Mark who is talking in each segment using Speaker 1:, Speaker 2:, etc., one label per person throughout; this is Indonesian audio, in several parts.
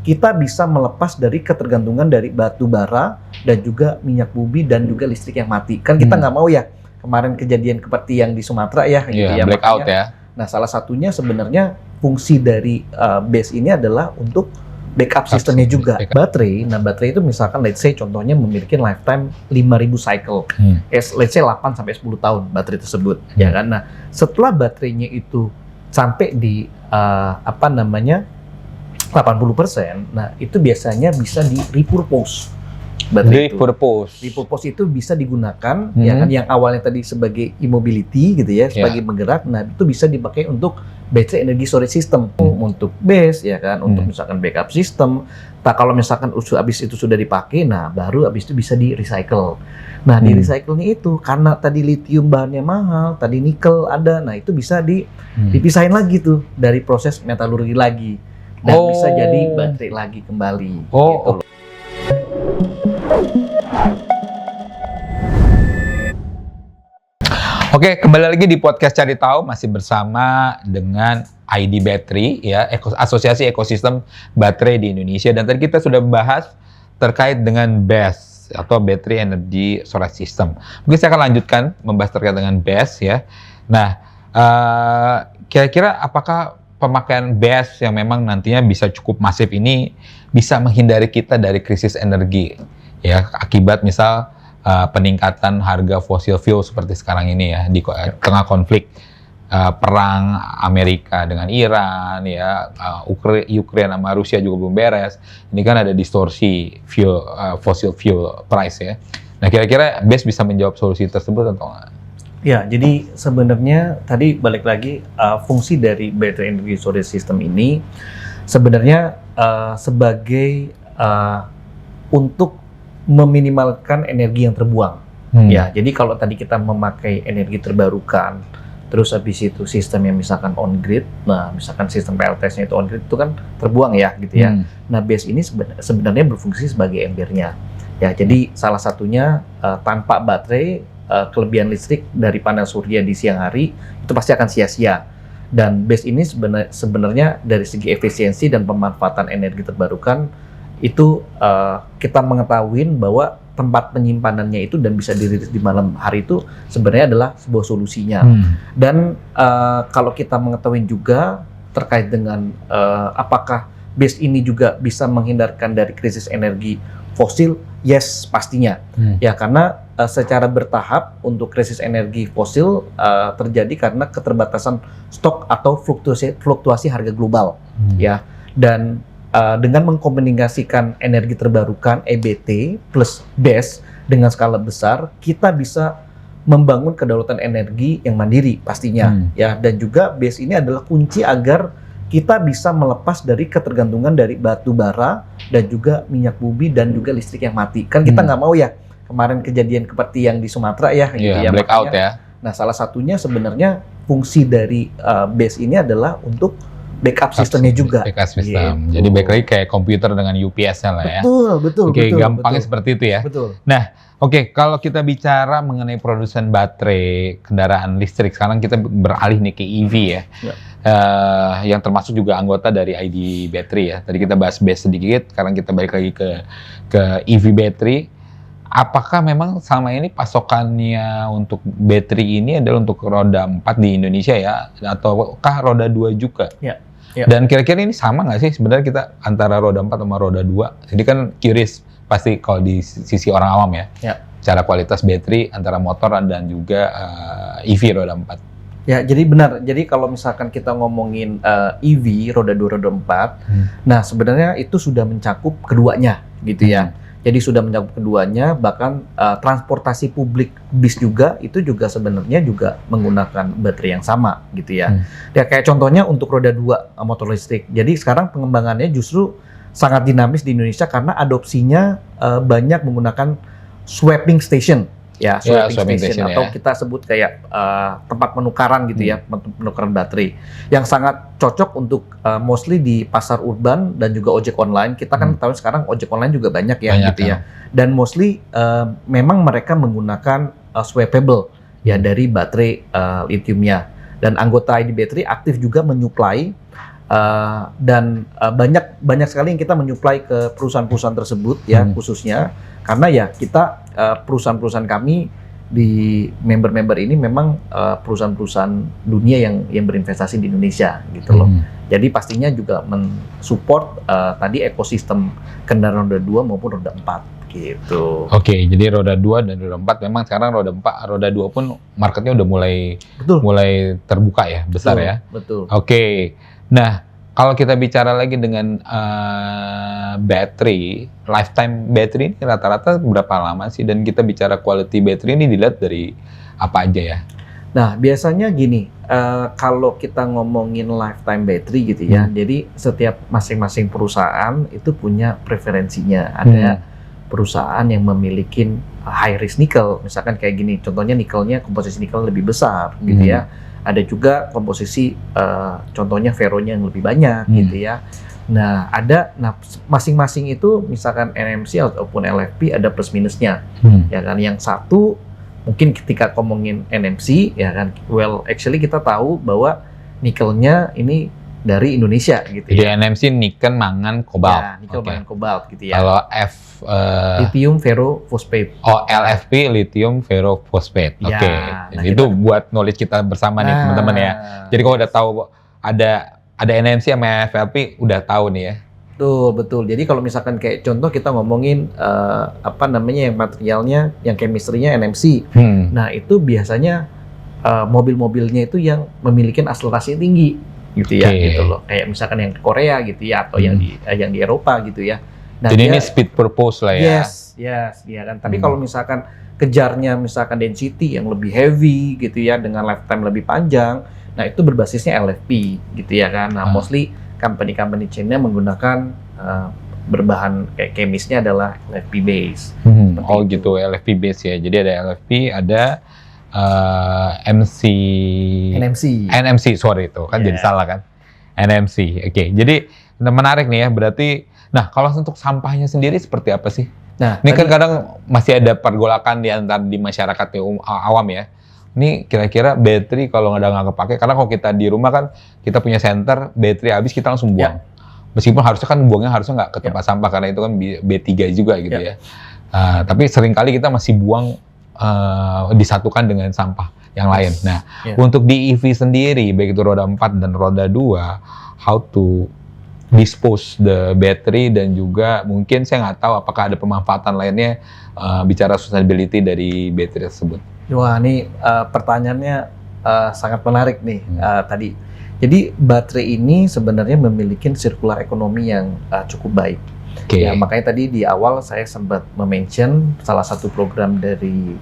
Speaker 1: kita bisa melepas dari ketergantungan dari batu bara dan juga minyak bumi dan juga listrik yang mati. Kan kita nggak mau ya kemarin kejadian seperti yang di Sumatera ya, gitu ya.
Speaker 2: Blackout
Speaker 1: Makanya,
Speaker 2: ya.
Speaker 1: Nah, salah satunya sebenarnya fungsi dari BESS ini adalah untuk backup sistemnya juga. Baterai, nah baterai itu misalkan let's say contohnya memiliki lifetime 5.000 cycle. Let's say 8 sampai 10 tahun baterai tersebut, ya kan. Nah, setelah baterainya itu sampai di 80%, nah itu biasanya bisa di repurpose. Repurpose itu bisa digunakan ya kan, yang awalnya tadi sebagai e-mobility gitu ya, sebagai menggerak. Nah, itu bisa dipakai untuk battery energy storage system, untuk BESS ya kan, untuk misalkan backup system. Nah, kalau misalkan habis itu sudah dipakai, nah baru habis itu bisa di recycle. Nah, di recycle-nya itu karena tadi lithium bahannya mahal, tadi nikel ada, nah itu bisa dipisahin lagi tuh dari proses metalurgi lagi. Dan bisa jadi baterai lagi kembali. Gitu loh.
Speaker 2: Oke, kembali lagi di podcast Cari Tahu, masih bersama dengan ID Battery ya, Asosiasi Ekosistem Baterai di Indonesia. Dan tadi kita sudah bahas terkait dengan BESS atau Battery Energy Storage System. Mungkin saya akan lanjutkan membahas terkait dengan BESS ya. Nah, kira-kira apakah pemakaian BESS yang memang nantinya bisa cukup masif ini bisa menghindari kita dari krisis energi ya, akibat misal peningkatan harga fossil fuel seperti sekarang ini ya, di tengah konflik perang Amerika dengan Iran ya, Ukraina sama Rusia juga belum beres. Ini kan ada distorsi fossil fuel price ya. Nah, kira-kira BESS bisa menjawab solusi tersebut atau enggak?
Speaker 1: Ya, jadi sebenarnya tadi balik lagi fungsi dari battery energy storage system ini sebenarnya sebagai untuk meminimalkan energi yang terbuang. Ya, jadi kalau tadi kita memakai energi terbarukan, terus habis itu sistem yang misalkan on grid, nah misalkan sistem PLTS-nya itu on grid itu kan terbuang ya, gitu ya. Nah, BESS ini sebenarnya berfungsi sebagai embernya. Ya, jadi salah satunya tanpa baterai, kelebihan listrik dari panel surya di siang hari itu pasti akan sia-sia. Dan BESS ini sebenarnya dari segi efisiensi dan pemanfaatan energi terbarukan itu kita mengetahui bahwa tempat penyimpanannya itu dan bisa dirilis di malam hari itu sebenarnya adalah sebuah solusinya. Dan kalau kita mengetahui juga terkait dengan apakah BESS ini juga bisa menghindarkan dari krisis energi fosil, yes pastinya. Ya, karena secara bertahap untuk krisis energi fosil terjadi karena keterbatasan stok atau fluktuasi harga global. Ya, dan dengan mengkombinasikan energi terbarukan EBT plus BESS dengan skala besar, kita bisa membangun kedaulatan energi yang mandiri pastinya. Ya, dan juga BESS ini adalah kunci agar kita bisa melepas dari ketergantungan dari batu bara dan juga minyak bumi dan juga listrik yang mati. Kan kita nggak mau ya kemarin kejadian seperti yang di Sumatera ya, gitu ya.
Speaker 2: Blackout
Speaker 1: Makanya,
Speaker 2: ya.
Speaker 1: Nah, salah satunya sebenarnya fungsi dari BESS ini adalah untuk backup sistemnya juga.
Speaker 2: Backup sistem.
Speaker 1: Gitu.
Speaker 2: Jadi balik lagi kayak komputer dengan UPS-nya lah ya.
Speaker 1: Betul.
Speaker 2: Oke, gampangnya seperti itu ya.
Speaker 1: Betul.
Speaker 2: Nah, oke, kalau kita bicara mengenai produsen baterai kendaraan listrik, sekarang kita beralih nih ke EV ya. Yang termasuk juga anggota dari ID Battery ya. Tadi kita bahas BESS sedikit, sekarang kita balik lagi ke EV Battery. Apakah memang selama ini pasokannya untuk baterai ini adalah untuk roda 4 di Indonesia ya, ataukah roda 2 juga?
Speaker 1: Ya.
Speaker 2: Dan kira-kira ini sama nggak sih sebenarnya kita antara roda 4 sama roda 2? Jadi kan curious pasti kalau di sisi orang awam ya. Cara kualitas baterai antara motor dan juga EV roda 4.
Speaker 1: Ya, jadi benar. Jadi kalau misalkan kita ngomongin EV roda 2, roda 4, nah sebenarnya itu sudah mencakup keduanya gitu ya. Jadi sudah mencakup keduanya, bahkan transportasi publik bis juga itu juga sebenarnya juga menggunakan baterai yang sama gitu ya. Ya kayak contohnya untuk roda 2 motor listrik. Jadi sekarang pengembangannya justru sangat dinamis di Indonesia karena adopsinya banyak menggunakan swapping station. Ya, swapping station atau kita sebut kayak tempat penukaran gitu ya, penukaran baterai yang sangat cocok untuk mostly di pasar urban dan juga ojek online. Kita kan tahu sekarang ojek online juga banyak ya, gitu ya. Dan mostly memang mereka menggunakan swappable ya dari baterai lithiumnya. Dan anggota ID Battery aktif juga menyuplai Dan banyak sekali yang kita menyuplai ke perusahaan-perusahaan tersebut ya, khususnya karena ya kita perusahaan-perusahaan kami di member-member ini memang perusahaan-perusahaan dunia yang berinvestasi di Indonesia gitu loh. Jadi pastinya juga mensupport tadi ekosistem kendaraan roda 2 maupun roda 4 gitu.
Speaker 2: Oke, jadi roda 2 dan roda 4 memang sekarang roda 2 pun marketnya udah mulai terbuka ya, besar ya.
Speaker 1: Betul.
Speaker 2: Oke. Nah, kalau kita bicara lagi dengan battery, lifetime battery ini rata-rata berapa lama sih? Dan kita bicara quality battery ini dilihat dari apa aja ya?
Speaker 1: Nah, biasanya gini, kalau kita ngomongin lifetime battery gitu ya, jadi setiap masing-masing perusahaan itu punya preferensinya. Ada perusahaan yang memiliki high risk nickel, misalkan kayak gini, contohnya nikelnya, komposisi nikel lebih besar gitu ya. Ada juga komposisi contohnya ferronya yang lebih banyak gitu ya. Nah, masing-masing itu misalkan NMC ataupun LFP ada plus minusnya. Ya kan, yang satu mungkin ketika ngomongin NMC ya kan, well actually kita tahu bahwa nikelnya ini dari Indonesia gitu.
Speaker 2: Jadi
Speaker 1: ya.
Speaker 2: NMC niken, mangan, kobalt.
Speaker 1: Ya, nikel, mangan, kobalt gitu ya.
Speaker 2: Kalau
Speaker 1: lithium ferrofosfate.
Speaker 2: Oh, LFP lithium ferrofosfate.
Speaker 1: Ya,
Speaker 2: Oke.
Speaker 1: nah
Speaker 2: Itu buat knowledge kita bersama nih teman-teman ya. Jadi kalau udah tahu ada NMC sama FLP udah tahu nih ya.
Speaker 1: Betul. Jadi kalau misalkan kayak contoh kita ngomongin yang materialnya, yang chemistry-nya NMC. Nah, itu biasanya mobil-mobilnya itu yang memiliki akselerasi tinggi gitu ya, gitu loh. Kayak misalkan yang Korea gitu ya, atau yang di Eropa gitu ya. Nah,
Speaker 2: jadi ini speed purpose lah ya.
Speaker 1: Yes, ya kan. Tapi kalau misalkan kejarnya misalkan density yang lebih heavy gitu ya, dengan lifetime lebih panjang, nah itu berbasisnya LFP gitu ya kan. Nah, mostly company China menggunakan berbahan kayak chemisnya adalah LFP base.
Speaker 2: Oh gitu, LFP base ya. Jadi ada LFP, ada NMC, sorry itu kan jadi salah kan. NMC. Oke. Jadi menarik nih ya. Berarti, nah kalau untuk sampahnya sendiri seperti apa sih? Nah, ini kan kadang masih ada pergolakan di masyarakat awam ya. Ini kira-kira baterai kalau nggak kepake, karena kalau kita di rumah kan kita punya center, baterai habis kita langsung buang. Meskipun buangnya harusnya nggak ke tempat sampah karena itu kan B3 juga gitu ya. Tapi seringkali kita masih buang disatukan dengan sampah yang lain. Nah, untuk di EV sendiri, baik itu roda 4 dan roda 2, how to dispose the battery, dan juga mungkin saya nggak tahu apakah ada pemanfaatan lainnya bicara sustainability dari baterai tersebut.
Speaker 1: Wah, ini pertanyaannya sangat menarik nih tadi. Jadi baterai ini sebenarnya memiliki sirkular ekonomi yang cukup baik. Ya, makanya tadi di awal saya sempat mention salah satu program dari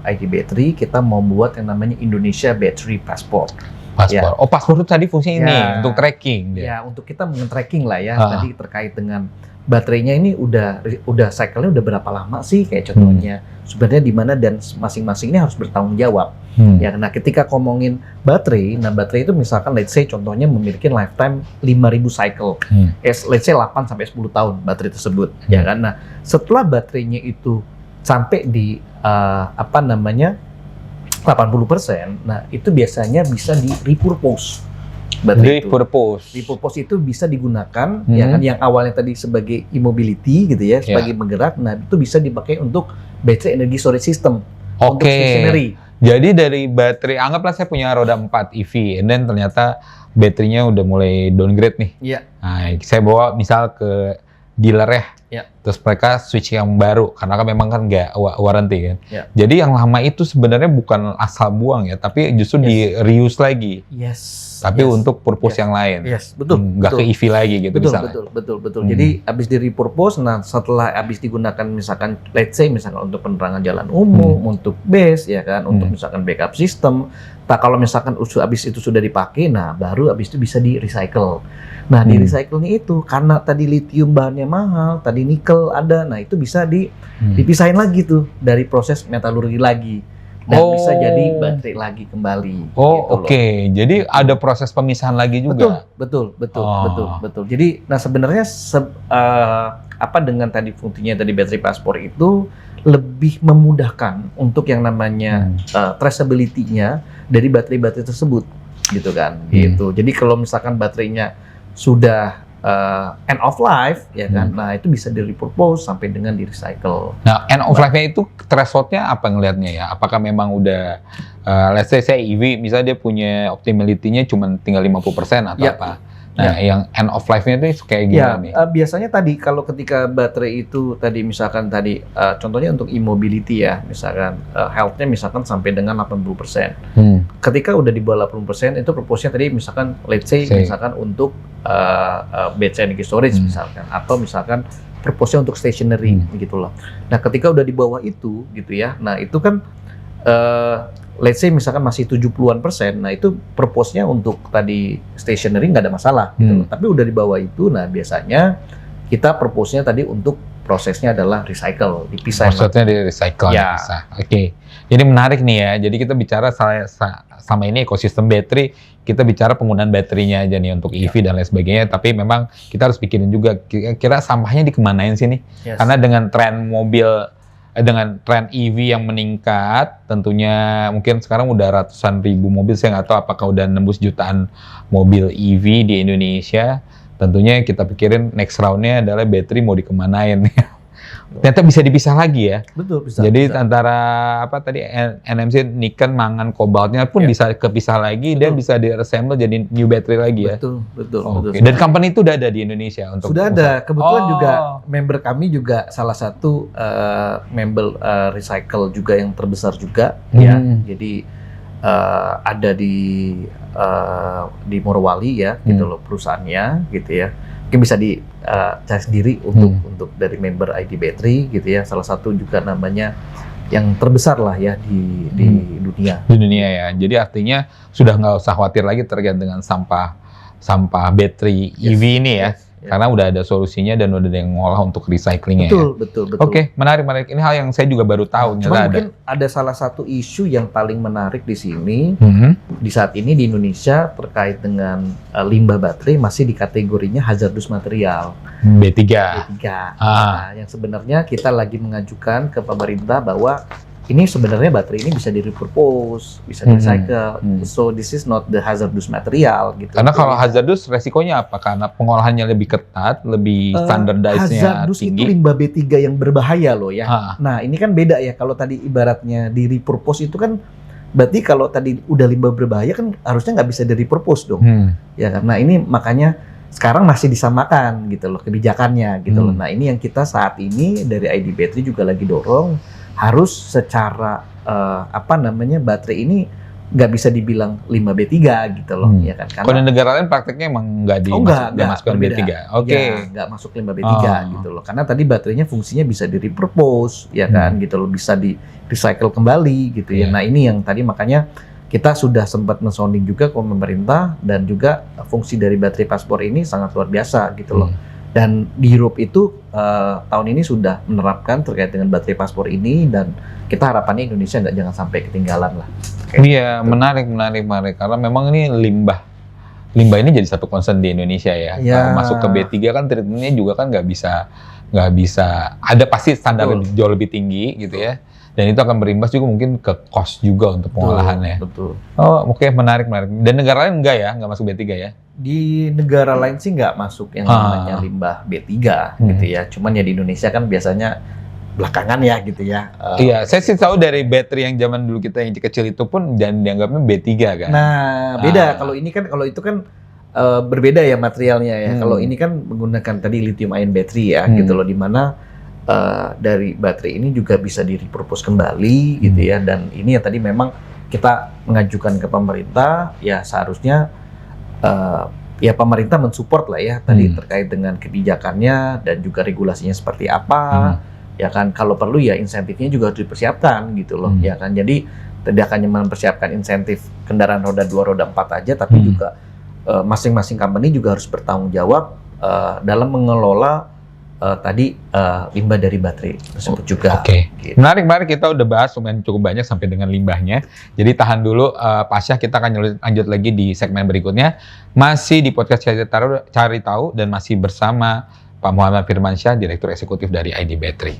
Speaker 1: ID Battery, kita mau buat yang namanya Indonesia Battery Passport.
Speaker 2: Ya. Oh, paspor itu tadi fungsinya ini untuk tracking.
Speaker 1: Ya, untuk kita men-tracking lah ya. Tadi terkait dengan baterainya ini udah cycle-nya udah berapa lama sih, kayak contohnya sebenarnya di mana, dan masing-masing ini harus bertanggung jawab. Ya, nah ketika ngomongin baterai, nah baterai itu misalkan let's say contohnya memiliki lifetime 5.000 cycle. Let's say 8 sampai 10 tahun baterai tersebut, ya kan. Nah, setelah baterainya itu sampai di 80%, nah itu biasanya bisa di repurpose. Repurpose itu bisa digunakan ya kan, yang awalnya tadi sebagai e-mobility gitu ya, sebagai menggerak, nah itu bisa dipakai untuk battery energy storage system. Untuk stationary.
Speaker 2: Jadi dari baterai, anggaplah saya punya roda 4 EV, dan ternyata baterainya udah mulai downgrade nih. Nah, saya bawa misal ke dealer ya. Terus mereka switch yang baru karena kan memang kan nggak warranty kan. Jadi yang lama itu sebenarnya bukan asal buang ya, tapi justru di reuse lagi. Tapi untuk purpose yang lain.
Speaker 1: Betul.
Speaker 2: Nggak ke EV lagi gitu misalnya.
Speaker 1: Betul. Jadi habis di repurpose, nah setelah habis digunakan misalkan let's say misalkan untuk penerangan jalan umum, untuk base ya kan, untuk misalkan backup system. Nah, kalau misalkan habis itu sudah dipakai, nah baru habis itu bisa di recycle. Nah, di recycle-nya itu karena tadi lithium bahannya mahal, tadi nikel ada, nah itu bisa dipisahin lagi tuh dari proses metalurgi lagi, dan bisa jadi baterai lagi kembali.
Speaker 2: Gitu jadi ada proses pemisahan lagi juga.
Speaker 1: Betul. Jadi, nah sebenarnya dengan tadi fungsinya tadi battery passport itu lebih memudahkan untuk yang namanya traceability-nya dari baterai-baterai tersebut, gitu kan. Gitu. Jadi kalau misalkan baterainya sudah end of life, ya kan? Nah itu bisa di repurpose sampai dengan di recycle.
Speaker 2: Nah, end of life-nya itu threshold-nya apa ngelihatnya ya? Apakah memang udah, let's say saya EV, misalnya dia punya optimality-nya cuma tinggal 50% atau apa? Nah, yang end of life-nya itu kayak gimana nih?
Speaker 1: Biasanya tadi kalau ketika baterai itu tadi misalkan tadi contohnya untuk e-mobility ya, misalkan health-nya misalkan sampai dengan 80%. Ketika udah di bawah 80% itu proporsinya tadi misalkan let's say misalkan untuk battery energy storage misalkan, atau misalkan proporsinya untuk stationary gitu loh. Nah, ketika udah di bawah itu gitu ya, nah itu kan let's say misalkan masih 70-an%, nah itu purpose-nya untuk tadi stationary nggak ada masalah gitu loh. Tapi udah di bawah itu, nah biasanya kita purpose-nya tadi untuk prosesnya adalah recycle, dipisah.
Speaker 2: Maksudnya di recycle, dipisah. Oke. Jadi menarik nih ya, jadi kita bicara sama ini ekosistem baterai, kita bicara penggunaan baterainya aja nih untuk EV dan lain sebagainya, tapi memang kita harus pikirin juga, kira-kira sampahnya dikemanain sih nih? Karena dengan tren mobil, dengan tren EV yang meningkat, tentunya mungkin sekarang udah ratusan ribu mobil, saya nggak tahu apakah udah nembus jutaan mobil EV di Indonesia. Tentunya kita pikirin next round-nya adalah baterai mau dikemanain. Ternyata bisa dipisah lagi ya.
Speaker 1: Betul, bisa.
Speaker 2: Jadi antara apa tadi NMC, niken, mangan, kobaltnya pun bisa kepisah lagi, dan bisa di-reassemble jadi new battery lagi ya.
Speaker 1: Betul.
Speaker 2: Dan company itu udah ada di Indonesia untuk
Speaker 1: sudah ada. Kebetulan juga member kami juga salah satu member recycle juga yang terbesar juga ya. Jadi ada di Morowali ya gitu loh perusahaannya gitu ya. Mungkin bisa cari sendiri untuk dari member ID Battery gitu ya. Salah satu juga namanya yang terbesar lah ya di dunia.
Speaker 2: Di dunia ya. Jadi artinya sudah nggak usah khawatir lagi terkait dengan sampah baterai EV ini ya. Karena udah ada solusinya dan udah ada yang ngolah untuk recyclingnya.
Speaker 1: Betul.
Speaker 2: Oke, menarik. Ini hal yang saya juga baru tahu.
Speaker 1: Cuma mungkin ada salah satu isu yang paling menarik di sini di saat ini di Indonesia terkait dengan limbah baterai masih di kategorinya hazardous material
Speaker 2: B3.
Speaker 1: Nah, yang sebenarnya kita lagi mengajukan ke pemerintah bahwa ini sebenarnya baterai ini bisa di-repurpose, bisa di-recycle. So this is not the hazardous material gitu.
Speaker 2: Karena kalau hazardous resikonya apa? Karena pengolahannya lebih ketat, lebih standardized-nya
Speaker 1: hazardous
Speaker 2: tinggi.
Speaker 1: Itu limbah B3 yang berbahaya loh ya. Nah, ini kan beda ya. Kalau tadi ibaratnya di-repurpose itu kan berarti kalau tadi udah limbah berbahaya kan harusnya nggak bisa di-repurpose dong. Ya karena ini makanya sekarang masih disamakan gitu loh kebijakannya gitu loh. Nah, ini yang kita saat ini dari ID Battery juga lagi dorong harus secara baterai ini nggak bisa dibilang limbah B3 gitu loh ya kan.
Speaker 2: Kalau di negara lain prakteknya emang nggak dimasukkan B3.
Speaker 1: Nggak masuk limbah B3 gitu loh. Karena tadi baterainya fungsinya bisa di repurpose ya kan gitu loh, bisa di recycle kembali gitu ya. Nah, ini yang tadi makanya kita sudah sempat men-sounding juga ke pemerintah, dan juga fungsi dari baterai paspor ini sangat luar biasa gitu loh. Dan di Europe itu tahun ini sudah menerapkan terkait dengan baterai paspor ini, dan kita harapannya Indonesia jangan sampai ketinggalan lah.
Speaker 2: Iya, menarik. Karena memang ini limbah ini jadi satu concern di Indonesia ya. Kalau masuk ke B3 kan treatmentnya juga kan nggak bisa ada pasti standar jauh lebih tinggi gitu ya. Dan itu akan berimbas juga mungkin ke cost juga untuk pengolahannya.
Speaker 1: Betul.
Speaker 2: Oke, menarik. Dan negara lain nggak masuk B3 ya?
Speaker 1: Di negara lain sih nggak masuk yang namanya limbah B3 gitu ya. Cuman ya di Indonesia kan biasanya belakangan ya gitu ya.
Speaker 2: Iya, saya sih tahu dari baterai yang zaman dulu kita yang kecil itu pun dan dianggapnya B3 kan.
Speaker 1: Nah, beda. Kalau itu kan berbeda ya materialnya ya. Kalau ini kan menggunakan tadi lithium ion battery ya gitu loh, dimana dari baterai ini juga bisa di-repurpose kembali gitu ya. Dan ini ya tadi memang kita mengajukan ke pemerintah, ya seharusnya ya pemerintah mensupport lah ya tadi terkait dengan kebijakannya dan juga regulasinya seperti apa. Ya kan, kalau perlu ya insentifnya juga harus dipersiapkan gitu loh ya kan. Jadi tidak hanya mempersiapkan insentif kendaraan roda 2, roda 4 aja, tapi juga masing-masing company juga harus bertanggung jawab dalam mengelola limbah dari baterai tersebut juga.
Speaker 2: Gitu. Menarik, kita udah bahas cukup banyak sampai dengan limbahnya. Jadi tahan dulu Pak Syah, kita akan lanjut lagi di segmen berikutnya. Masih di podcast Cari Tahu dan masih bersama Pak Muhammad Firmansyah, Direktur Eksekutif dari ID Battery.